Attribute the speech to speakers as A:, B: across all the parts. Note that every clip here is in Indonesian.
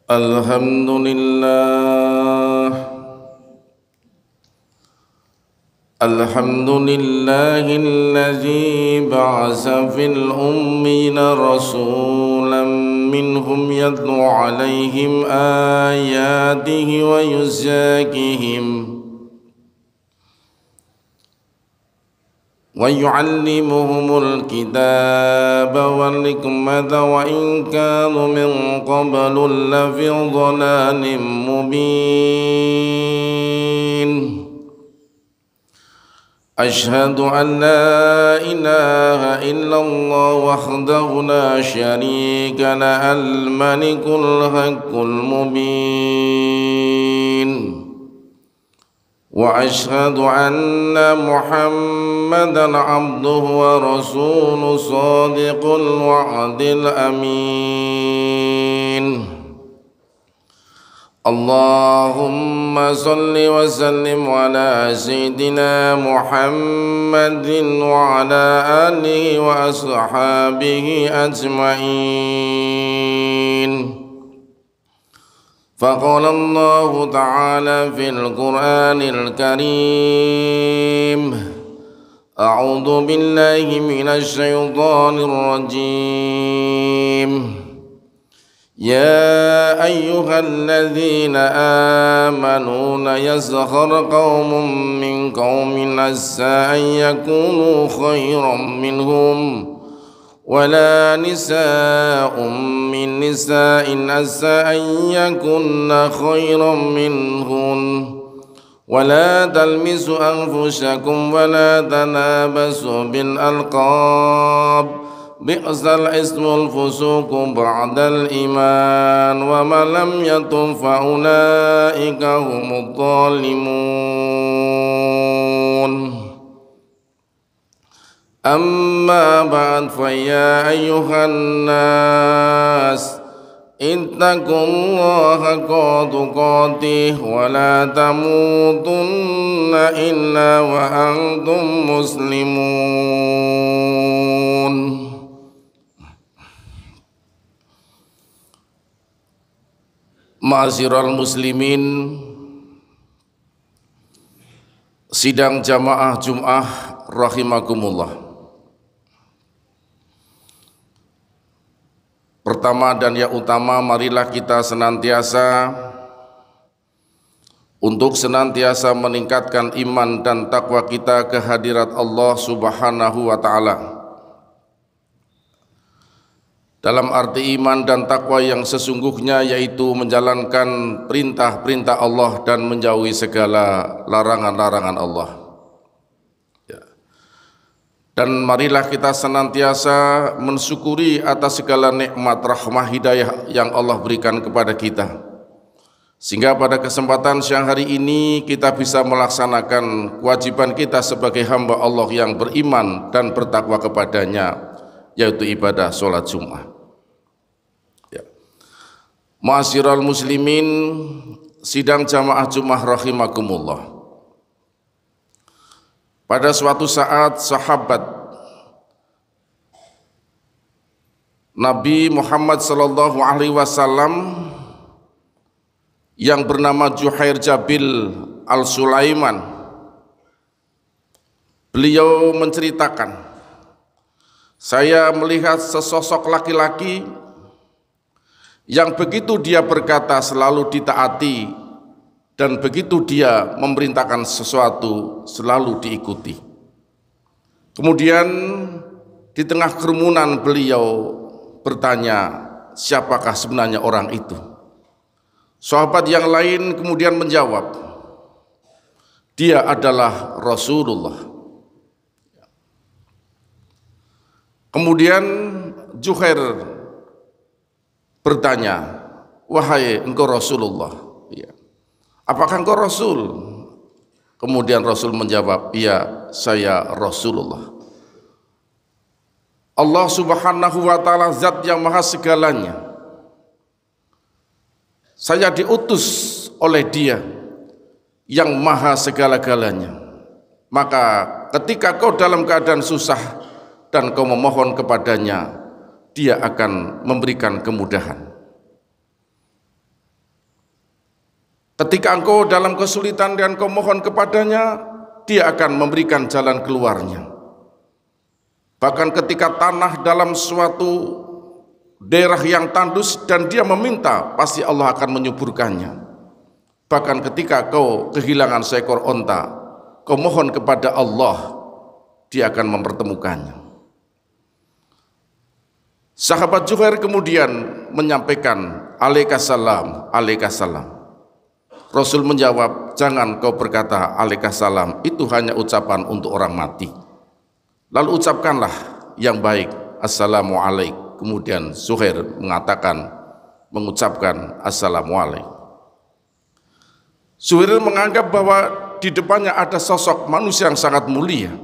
A: الحمد لله الذي بعث في الأمين رسولا منهم يتلو عليهم آياته ويزكيهم ويعلمهم الكتاب والحكمة وإن كانوا من قبل لفي ضلال مبين. أشهد أن لا إله إلا الله وحده لا شريك له الملك الحق المبين. وأشهد أن محمدًا عبده ورسوله صادق الوعد الأمين. اللهم صل وسلم على سيدنا محمد وعلى آله وأصحابه أجمعين. فقال الله تعالى في القرآن الكريم: أعوذ بالله من الشيطان الرجيم. يا أيها الذين آمنوا لا يسخر قوم من قوم عسى أن يكونوا خيرا منهم ولا نساء من نساء عسى أن يكن خيرا منهن ولا تلمزوا أنفسكم ولا تنابزوا بالألقاب بئس الاسم الفسوق بعد الإيمان ومن لم يتب فأولئك هم الظالمون. أما بعد فيا أيها الناس اتقوا الله حق تقاته ولا تموتن إلا وأنتم مسلمون. Ma'asyiral muslimin, sidang jamaah Jum'ah rahimakumullah. Pertama dan yang utama, marilah kita senantiasa meningkatkan iman dan takwa kita ke hadirat Allah Subhanahu wa ta'ala. Dalam arti iman dan takwa yang sesungguhnya, yaitu menjalankan perintah-perintah Allah dan menjauhi segala larangan-larangan Allah. Dan marilah kita senantiasa mensyukuri atas segala nikmat rahmah hidayah yang Allah berikan kepada kita, sehingga pada kesempatan siang hari ini kita bisa melaksanakan kewajiban kita sebagai hamba Allah yang beriman dan bertakwa kepadanya, yaitu ibadah sholat Jum'ah. Ma'asyiral muslimin, sidang jamaah Jum'ah rahimakumullah. Pada suatu saat sahabat Nabi Muhammad sallallahu alaihi wasallam yang bernama Juhair Jabil Al-Sulaiman, beliau menceritakan, saya melihat sesosok laki-laki yang begitu dia berkata selalu ditaati, dan begitu dia memerintahkan sesuatu selalu diikuti. Kemudian di tengah kerumunan beliau bertanya, siapakah sebenarnya orang itu? Sahabat yang lain kemudian menjawab, dia adalah Rasulullah. Kemudian Juhair bertanya, wahai engkau Rasulullah, apakah engkau Rasul? Kemudian Rasul menjawab, iya, saya Rasulullah. Allah Subhanahu wa ta'ala zat yang maha segalanya. Saya diutus oleh Dia yang maha segala-galanya. Maka ketika kau dalam keadaan susah dan kau memohon kepadanya, Dia akan memberikan kemudahan. Ketika engkau dalam kesulitan dan kau mohon kepadanya, dia akan memberikan jalan keluarnya. Bahkan ketika tanah dalam suatu daerah yang tandus dan dia meminta, pasti Allah akan menyuburkannya. Bahkan ketika kau kehilangan seekor onta, kau mohon kepada Allah, dia akan mempertemukannya. Sahabat Zuhair kemudian menyampaikan, alaikassalam, alaikassalam. Rasul menjawab, jangan kau berkata alaikassalam, itu hanya ucapan untuk orang mati. Lalu ucapkanlah yang baik, assalamualaikum. Kemudian Zuhair mengucapkan assalamualaikum. Zuhair menganggap bahwa di depannya ada sosok manusia yang sangat mulia.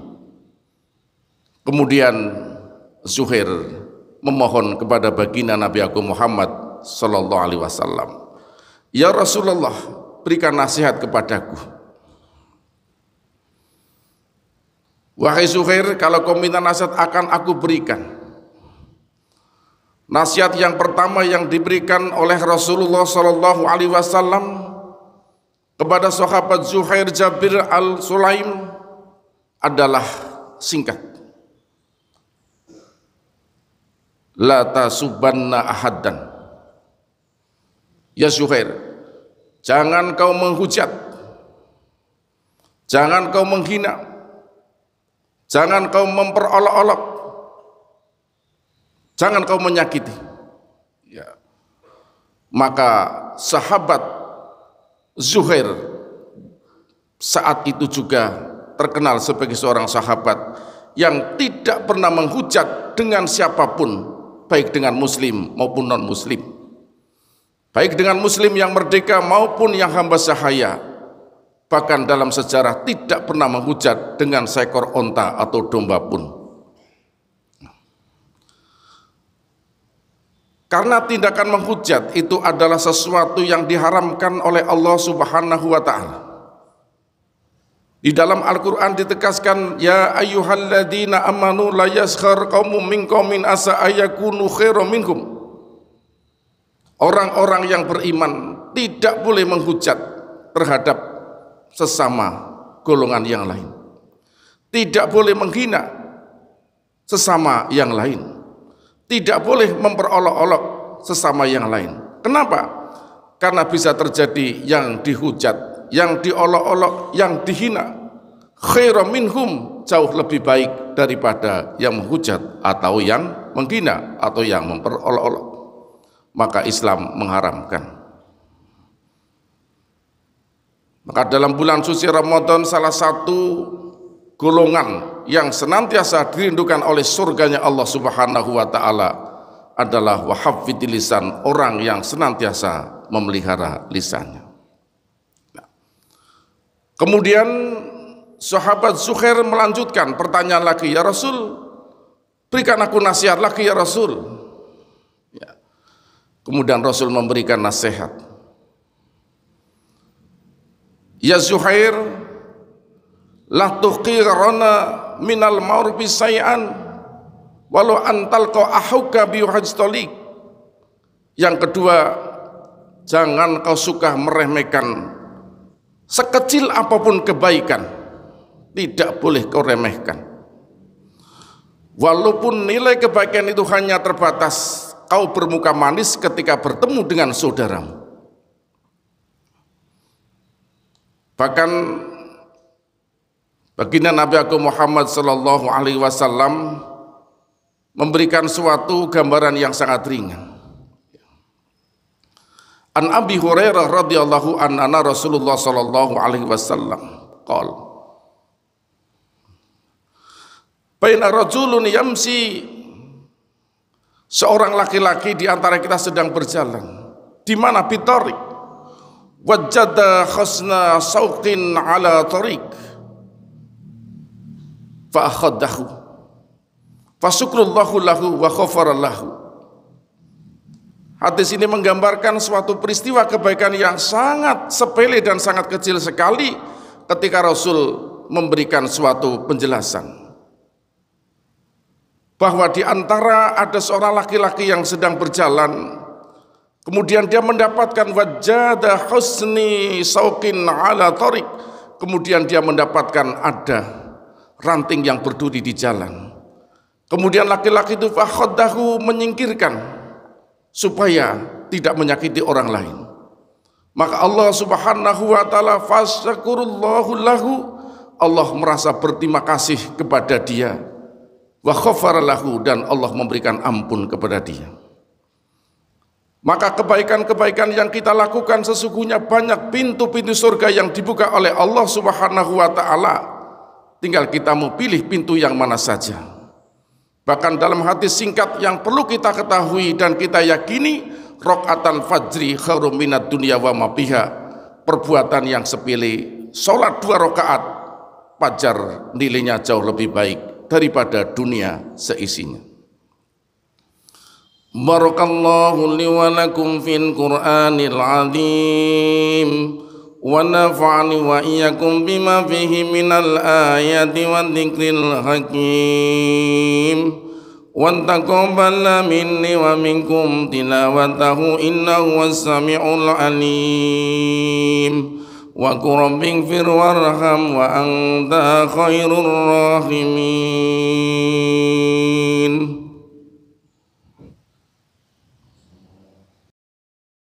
A: Kemudian Zuhair memohon kepada baginda Nabi Agung Muhammad sallallahu alaihi wasallam, ya Rasulullah, berikan nasihat kepadaku. Wahai Zuhair, kalau kau minta nasihat akan aku berikan. Nasihat yang pertama yang diberikan oleh Rasulullah sallallahu alaihi wasallam kepada sahabat Zuhair Jabir al-Sulaim adalah singkat. La tasubanna ahadan. Ya Zuhair, jangan kau menghujat, jangan kau menghina, jangan kau memperolok-olok, jangan kau menyakiti. Ya. Maka sahabat Zuhair saat itu juga terkenal sebagai seorang sahabat yang tidak pernah menghujat dengan siapapun, baik dengan muslim maupun non-muslim, baik dengan muslim yang merdeka maupun yang hamba sahaya. Bahkan dalam sejarah tidak pernah menghujat dengan seekor onta atau domba pun. Karena tindakan menghujat itu adalah sesuatu yang diharamkan oleh Allah Subhanahu wa ta'ala. Di dalam Al-Quran ditegaskan, ya ayyuhalladzina amanu la yaskhar qaumun min qaumin asa ayakunu khairan minkum. Orang-orang yang beriman tidak boleh menghujat terhadap sesama golongan yang lain, tidak boleh menghina sesama yang lain, tidak boleh memperolok-olok sesama yang lain. Kenapa? Karena bisa terjadi yang dihujat, yang diolok-olok, yang dihina khairan minhum, jauh lebih baik daripada yang menghujat atau yang menghina atau yang memperolok-olok. Maka Islam mengharamkan. Maka dalam bulan suci Ramadan salah satu golongan yang senantiasa dirindukan oleh surganya Allah Subhanahu wa ta'ala adalah wahafidil lisan, orang yang senantiasa memelihara lisannya. Kemudian sahabat Zuhair melanjutkan pertanyaan lagi, ya Rasul, berikan aku nasihat lagi ya Rasul. Ya. Kemudian Rasul memberikan nasihat. Ya Zuhair, la tuqirana minal ma'rufi say'an walau antalqa ahuka biwajtolik. Yang kedua, jangan kau suka meremehkan sekecil apapun kebaikan, tidak boleh kau remehkan. Walaupun nilai kebaikan itu hanya terbatas kau bermuka manis ketika bertemu dengan saudaramu. Bahkan baginda Nabi Agung Muhammad sallallahu alaihi wasallam memberikan suatu gambaran yang sangat ringan. An Abi Hurairah radhiyallahu anhu Rasulullah sallallahu alaihi wasallam qala baina rajulun yamsi, seorang laki-laki di antara kita sedang berjalan di mana bitariq wajada khasna sauqin ala tariq fa akhadahu fa syukrullahu lahu wa ghafara lahu. Hadis ini menggambarkan suatu peristiwa kebaikan yang sangat sepele dan sangat kecil sekali ketika Rasul memberikan suatu penjelasan bahwa di antara ada seorang laki-laki yang sedang berjalan, kemudian dia mendapatkan wajada husni saukin ala tariq, kemudian dia mendapatkan ada ranting yang berduri di jalan. Kemudian laki-laki itu fakhadahu, menyingkirkan supaya tidak menyakiti orang lain. Maka Allah Subhanahu wa taala fasyakurullahu lahu, Allah merasa berterima kasih kepada dia, wa ghafara lahu, dan Allah memberikan ampun kepada dia. Maka kebaikan-kebaikan yang kita lakukan sesungguhnya banyak pintu-pintu surga yang dibuka oleh Allah Subhanahu wa taala. Tinggal kita mau pilih pintu yang mana saja. Bahkan dalam hadis singkat yang perlu kita ketahui dan kita yakini, rokaatal fajri khairum minad dunya wa ma fiha, perbuatan yang sepele, sholat 2 rakaat fajar nilainya jauh lebih baik daripada dunia seisinya. Barakallahu li wa lakum fil Qur'anil azim, wa nafa'ani wa iyyakum bima fihi minal ayati wa dzikril hakim, wa taqabbal minni wa minkum tilawatahu innahu was-sami'ul alim, wa qur rabbighfir warham wa anta khairur rahimin.